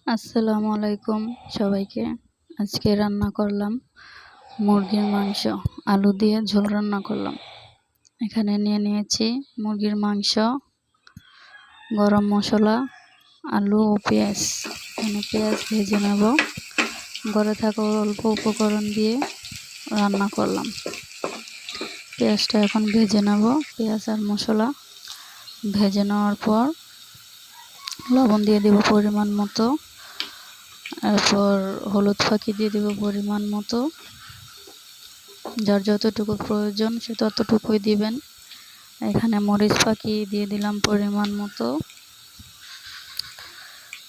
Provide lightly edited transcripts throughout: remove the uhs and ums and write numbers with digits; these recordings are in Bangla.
আসসালামু আলাইকুম সবাইকে। আজকে রান্না করলাম মুরগির মাংস, আলু দিয়ে ঝোল রান্না করলাম। এখানে নিয়ে নিয়েছি মুরগির মাংস, গরম মশলা, আলু ও পেঁয়াজ। এখানে পেঁয়াজ ভেজে নেব। ঘরে থাকা অল্প উপকরণ দিয়ে রান্না করলাম। পেঁয়াজটা এখন ভেজে নেব। পেঁয়াজ আর মশলা ভেজে নেওয়ার পর লবণ দিয়ে দেব পরিমাণ মতো, এরপর হলুদ ফাঁকি দিয়ে দেব পরিমাণ মতো। যার যতটুকু প্রয়োজন সে ততটুকুই দিবেন। এখানে মরিচ ফাঁকি দিয়ে দিলাম পরিমাণ মতো।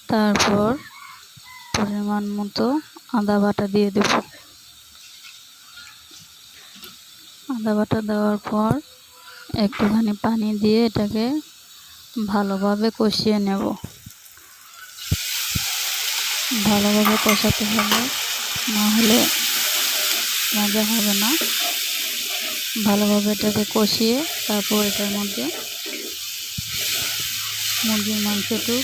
তারপর পরিমাণ মতো আদা বাটা দিয়ে দেব। আদা বাটা দেওয়ার পর একটুখানি পানি দিয়ে এটাকে ভালোভাবে কষিয়ে নেব। ভালোভাবে কষাতে হবে, না হলে মজা হবে না। ভালোভাবে এটাকে কষিয়ে তারপর এটার মধ্যে মুরগির মাংসটুকু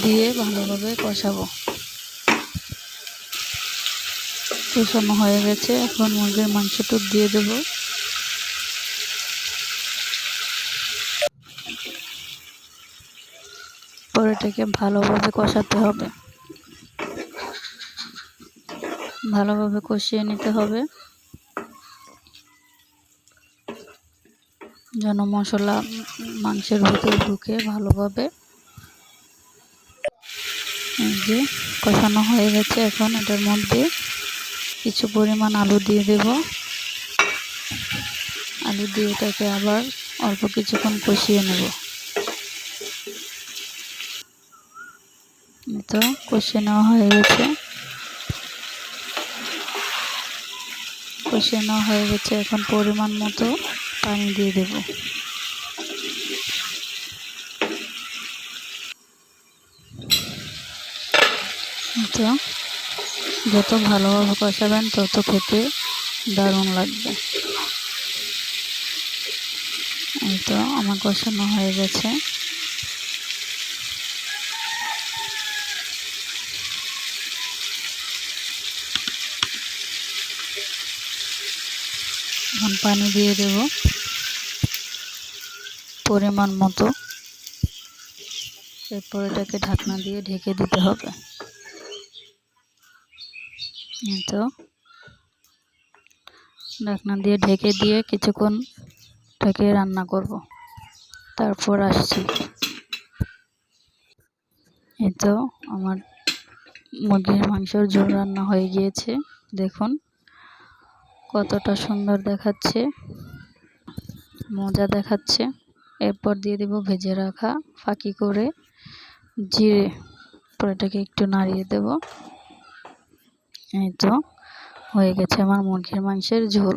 দিয়ে ভালোভাবে কষাবো। কষানো হয়ে গেছে, এখন মুরগির মাংসটুকু দিয়ে দেব। পরে এটাকে ভালোভাবে কষাতে হবে, ভালোভাবে কষিয়ে নিতে হবে যেন মশলা মাংসের ভিতর ঢুকে ভালোভাবে। এই যে কষানো হয়ে গেছে, এখন এটার মধ্যে কিছু পরিমাণ আলু দিয়ে দেব। আলু দিয়ে এটাকে আবার অল্প কিছুক্ষণ কষিয়ে নেব। তো কষিয়ে নেওয়া হয়ে গেছে, এখন পরিমাণ মতো পানি দিয়ে দেব। তো যত ভালোভাবে কষাবেন তত খেতে দারুণ লাগবে। এই তো আমার কষানো হয়ে গেছে। এখন পানি দিয়ে দেব পরিমাণ মতো। এরপর এটাকে ঢাকনা দিয়ে ঢেকে দিতে হবে। তো ঢাকনা দিয়ে ঢেকে দিয়ে কিছুক্ষণ ঢেকে রান্না করব, তারপর আসছি। এই তো আমার মুরগির মাংসের ঝোল রান্না হয়ে গিয়েছে। দেখুন কতটা সুন্দর দেখাচ্ছে, মজা দেখাচ্ছে। এরপর দিয়ে দেব ভেজে রাখা ফাঁকি করে জিরে, পরে এটাকে একটু নাড়িয়ে দেব। এই তো হয়ে গেছে আমার মুরগির মাংসের ঝোল।